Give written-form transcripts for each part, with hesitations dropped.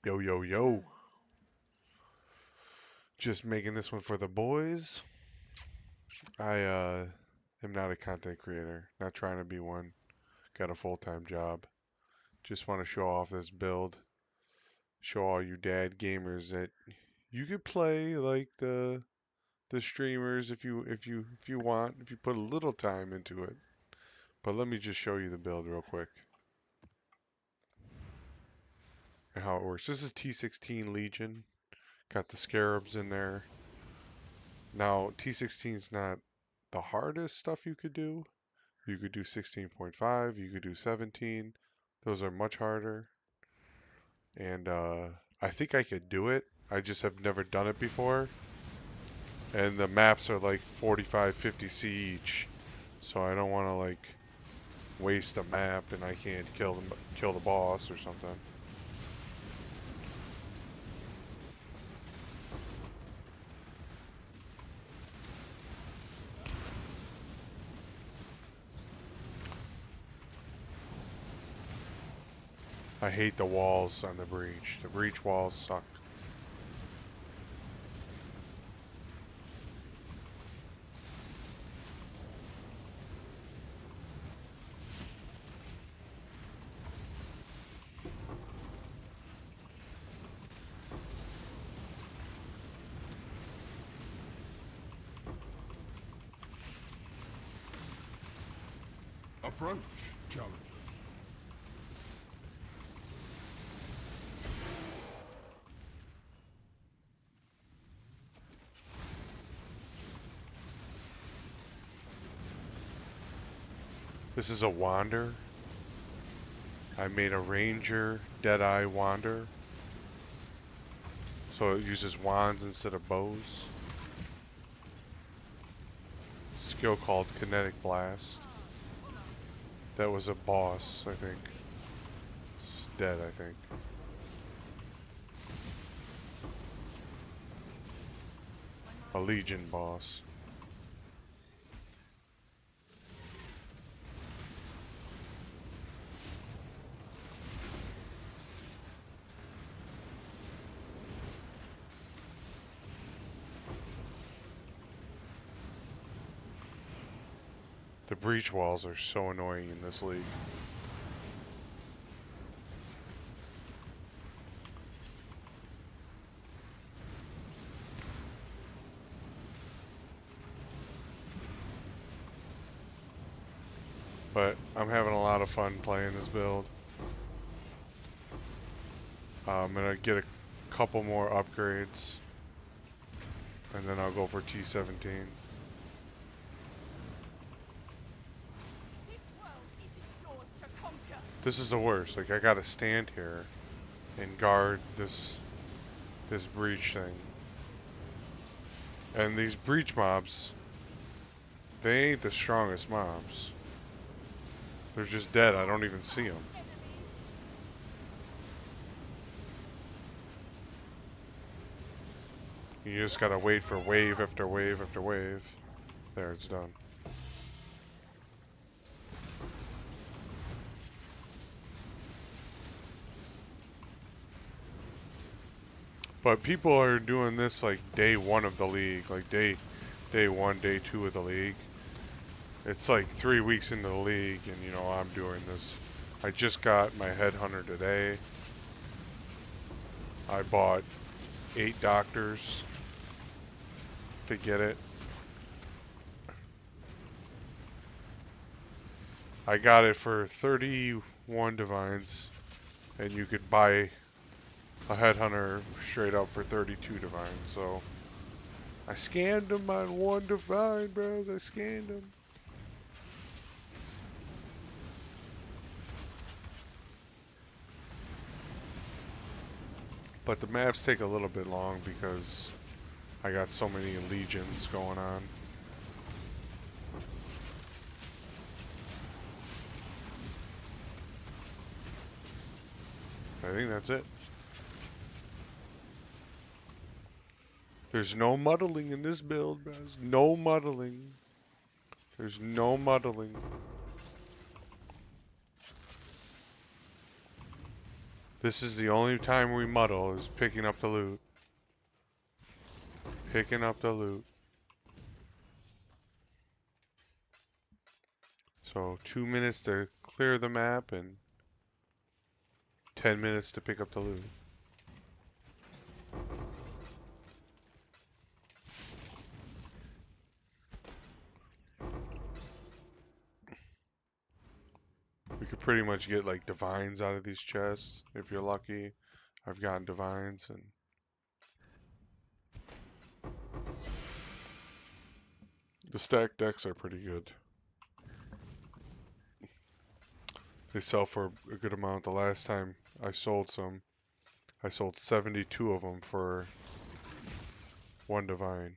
Yo, yo, yo. Just making this one for the boys. I am not a content creator, not trying to be one. Got a full-time job. Just want to show off this build. Show all you dad gamers that you could play like the streamers if you want, if you put a little time into it. But let me just show you the build real quick and how it works. This is T16 Legion. Got the scarabs in there. Now, T16 is not the hardest stuff you could do. You could do 16.5, you could do 17. Those are much harder. And I think I could do it. I just have never done it before. And the maps are like 45, 50C each. So I don't want to like waste a map and I can't kill the boss or something. I hate the walls on the breach. The breach walls suck. Approach, challenger. This is a wander. I made a ranger Deadeye wander. So it uses wands instead of bows. Skill called Kinetic Blast. That was a boss, I think. It's dead, I think. A Legion boss. The breach walls are so annoying in this league. But I'm having a lot of fun playing this build. I'm gonna get a couple more upgrades. And then I'll go for T17. This is the worst. Like I gotta stand here and guard this breach thing. And these breach mobs, they ain't the strongest mobs. They're just dead. I don't even see them. You just gotta wait for wave after wave after wave. There, it's done. But people are doing this like day one of the league, like day one, day two of the league. It's like 3 weeks into the league, and you know I'm doing this. I just got my headhunter today. I bought 8 doctors to get it. I got it for 31 divines, and you could buy a headhunter straight up for 32 divines. So I scanned them on 1 divine, bros. I scanned them. But the maps take a little bit long because I got so many legions going on. I think that's it. There's no muddling in this build, guys. No muddling. There's no muddling. This is the only time we muddle is picking up the loot. Picking up the loot. So 2 minutes to clear the map and 10 minutes to pick up the loot. We could pretty much get like divines out of these chests if you're lucky. I've gotten divines and the stack decks are pretty good. They sell for a good amount. The last time I sold some, I sold 72 of them for one divine.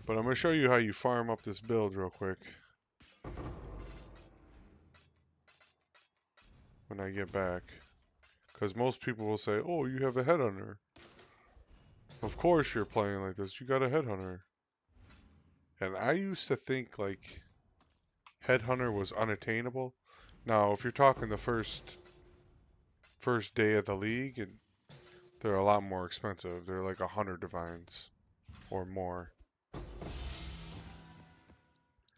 But I'm going to show you how you farm up this build real quick when I get back. Because most people will say, oh, you have a headhunter. Of course you're playing like this. You got a headhunter. And I used to think like headhunter was unattainable. Now, if you're talking the first day of the league, and they're a lot more expensive. They're like 100 divines or more.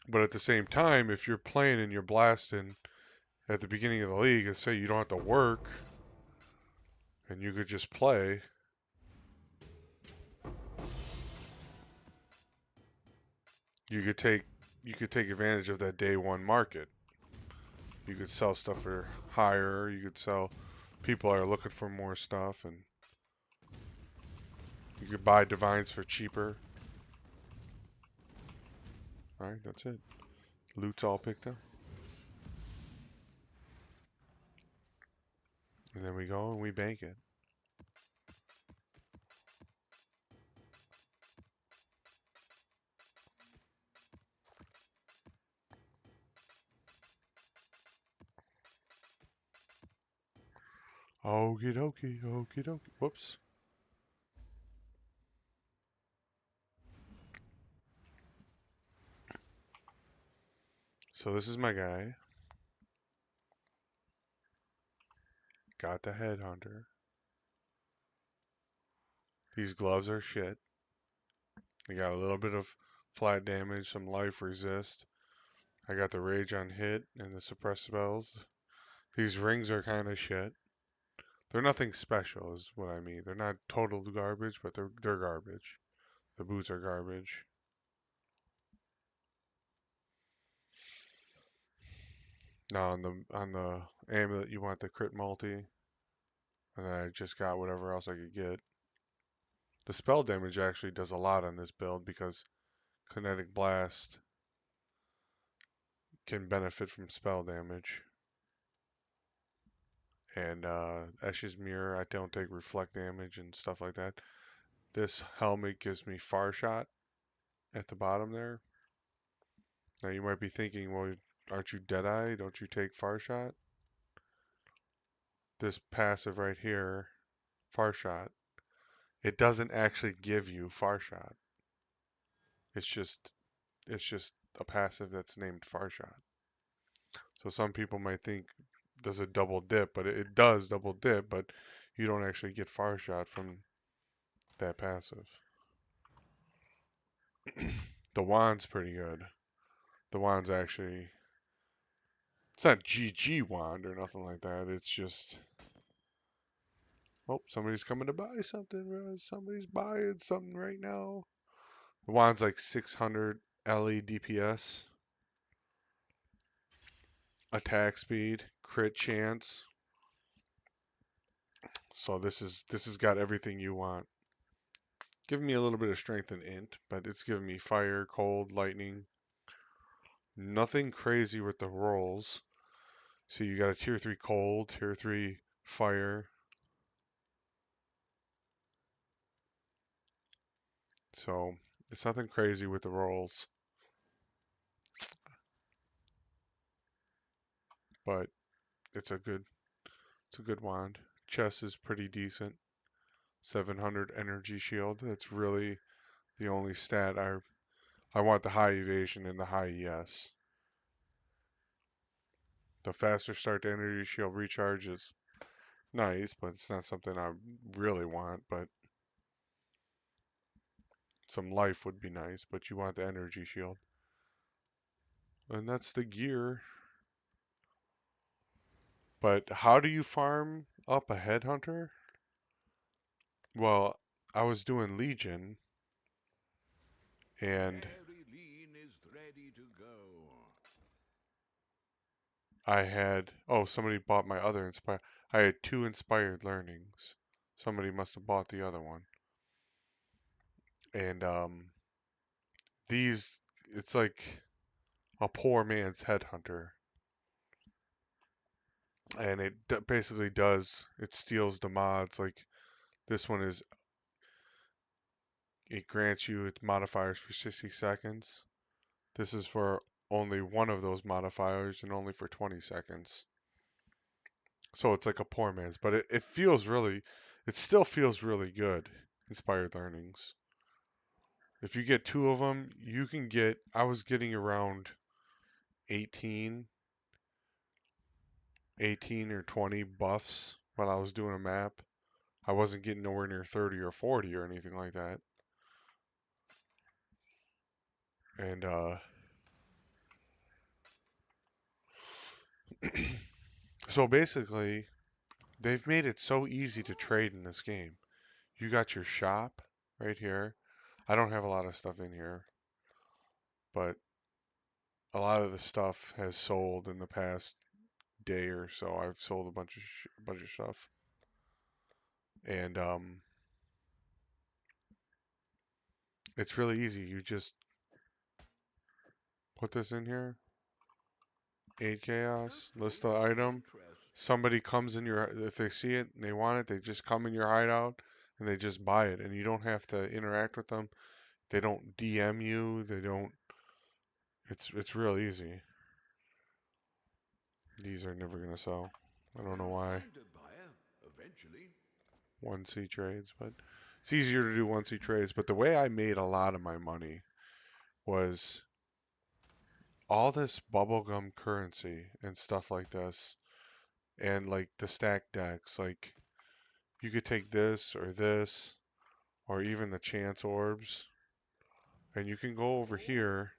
But at the same time, if you're playing and you're blasting at the beginning of the league, and say you don't have to work and you could just play, you could take advantage of that day one market. You could sell stuff for higher. You could sell. People are looking for more stuff, and you could buy divines for cheaper. All right, that's it. Loot's all picked up, and then we go and we bank it. Okie dokie, okie dokie. Whoops. So this is my guy. Got the headhunter. These gloves are shit. They got a little bit of flat damage, some life resist. I got the rage on hit and the suppress spells. These rings are kind of shit. They're nothing special, is what I mean. They're not total garbage, but they're garbage. The boots are garbage. Now on the amulet, you want the crit multi, and then I just got whatever else I could get. The spell damage actually does a lot on this build because kinetic blast can benefit from spell damage. And Esh's mirror, I don't take reflect damage and stuff like that. This helmet gives me far shot at the bottom there. Now you might be thinking, well, aren't you Deadeye? Don't you take far shot? This passive right here, far shot, it doesn't actually give you far shot. It's just a passive that's named far shot. So some people might think does it double dip, but it does double dip, but you don't actually get far shot from that passive. The wand's pretty good. The wand's actually, it's not GG wand or nothing like that. It's just, oh, somebody's coming to buy something, bro. Somebody's buying something right now. The wand's like 600 LE DPS, attack speed, crit chance. So this has got everything you want. Giving me a little bit of strength and int, but it's giving me fire, cold, lightning. Nothing crazy with the rolls. So you got a tier 3 cold, tier 3 fire. So it's nothing crazy with the rolls. But it's a good wand. Chest is pretty decent. 700 energy shield. That's really the only stat I want the high evasion and the high ES. The faster start to energy shield recharge is nice, but it's not something I really want. But some life would be nice, but you want the energy shield. And that's the gear. But how do you farm up a headhunter? Well, I was doing Legion, and Very lean is ready to go. I had, oh, somebody bought my other inspire. I had two inspired learnings. Somebody must have bought the other one. And these, it's like a poor man's headhunter, and it basically does. It steals the mods. Like this one is, it grants you its modifiers for 60 seconds. This is for only one of those modifiers and only for 20 seconds. So it's like a poor man's, but it feels really, it still feels really good. Inspired learnings. If you get two of them, you can get. I was getting around 18, 18 or 20 buffs when I was doing a map. I wasn't getting nowhere near 30 or 40 or anything like that. And so basically, they've made it so easy to trade in this game. You got your shop right here. I don't have a lot of stuff in here, but a lot of the stuff has sold in the past day or so. I've sold a bunch of stuff, and it's really easy. You just put this in here, 8 chaos, list the Piquing my item. interest. Somebody comes in your, if they see it and they want it, they just come in your hideout and they just buy it, and you don't have to interact with them. They don't DM you. They don't. It's real easy. These are never gonna sell. I don't know We'll why. find a buyer eventually. 1C trades, but it's easier to do 1C trades. But the way I made a lot of my money was all this bubblegum currency and stuff like this, and like the stack decks. Like you could take this, or even the chance orbs, and you can go over here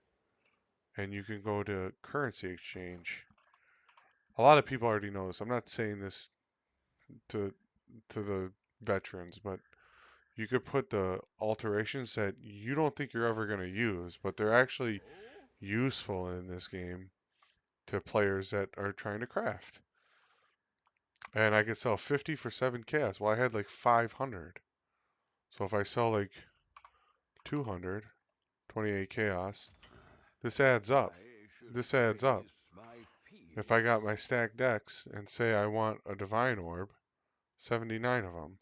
and you can go to currency exchange. A lot of people already know this. I'm not saying this to the veterans, but you could put the alterations that you don't think you're ever going to use, but they're actually Oh, useful in this game to players that are trying to craft. And I could sell 50 for 7 chaos. Well, I had like 500. So if I sell like 200, 28 chaos, this adds up. I should This adds up. raise my If I fees. got my stacked decks and say I want a divine orb, 79 of them,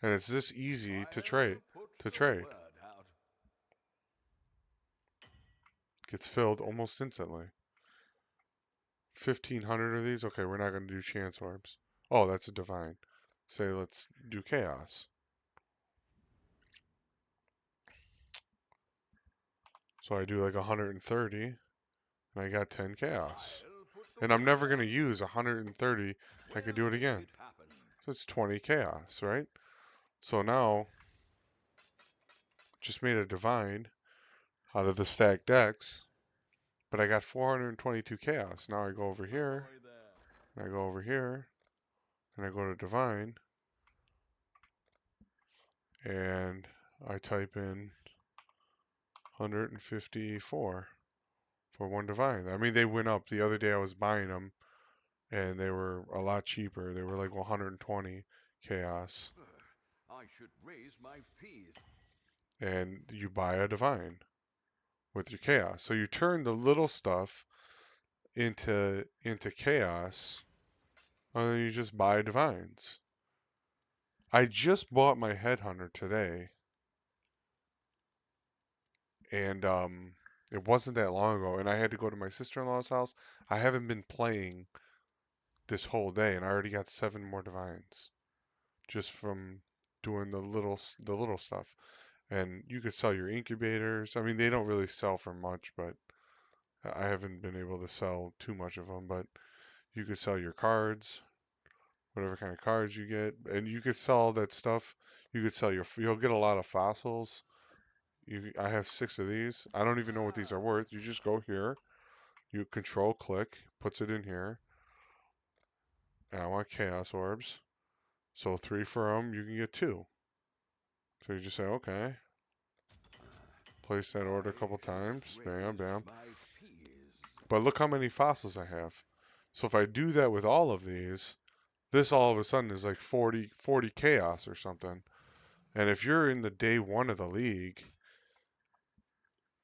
and it's this easy to trade. I'll put To the trade word out. gets filled almost instantly. 1,500 of these. Okay, we're not going to do chance orbs. Oh, that's a divine. Say let's do chaos. So I do like 130, and I got 10 chaos. I'll put the And I'm word never going to out. use 130. I could do We'll it make again. it happen. So it's 20 chaos, right? So now, just made a divine out of the stacked decks, but I got 422 chaos. Now I go over here, Ahoy there. and I go over here, and I go to divine, and I type in 154 for one divine. I mean, they went up. The other day I was buying them, and they were a lot cheaper. They were like 120 chaos, I should raise my fees. and you buy a divine with your chaos. So you turn the little stuff into chaos, and then you just buy divines. I just bought my headhunter today, and it wasn't that long ago, and I had to go to my sister-in-law's house. I haven't been playing this whole day, and I already got 7 more divines just from doing the little stuff. And you could sell your incubators. I mean, they don't really sell for much, but I haven't been able to sell too much of them. But you could sell your cards, whatever kind of cards you get, and you could sell all that stuff. You could sell you'll get a lot of fossils. I have 6 of these. I don't even know what these are worth. You just go here, you control click, puts it in here, and I want chaos orbs. So 3 for them, you can get 2. So you just say, okay, place that order a I couple have times, bam, raised bam. my fees. But look how many fossils I have. So if I do that with all of these, this all of a sudden is like 40 chaos or something. And if you're in the day 1 of the league,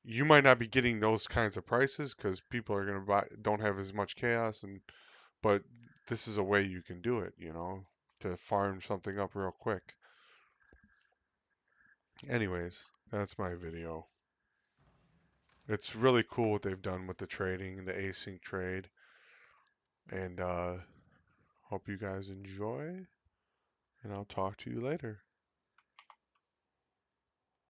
you might not be getting those kinds of prices because people are going to buy don't have as much chaos, and but this is a way you can do it, to farm something up real quick. Anyways, that's my video. It's really cool what they've done with the trading, the async trade, and hope you guys enjoy, and I'll talk to you later.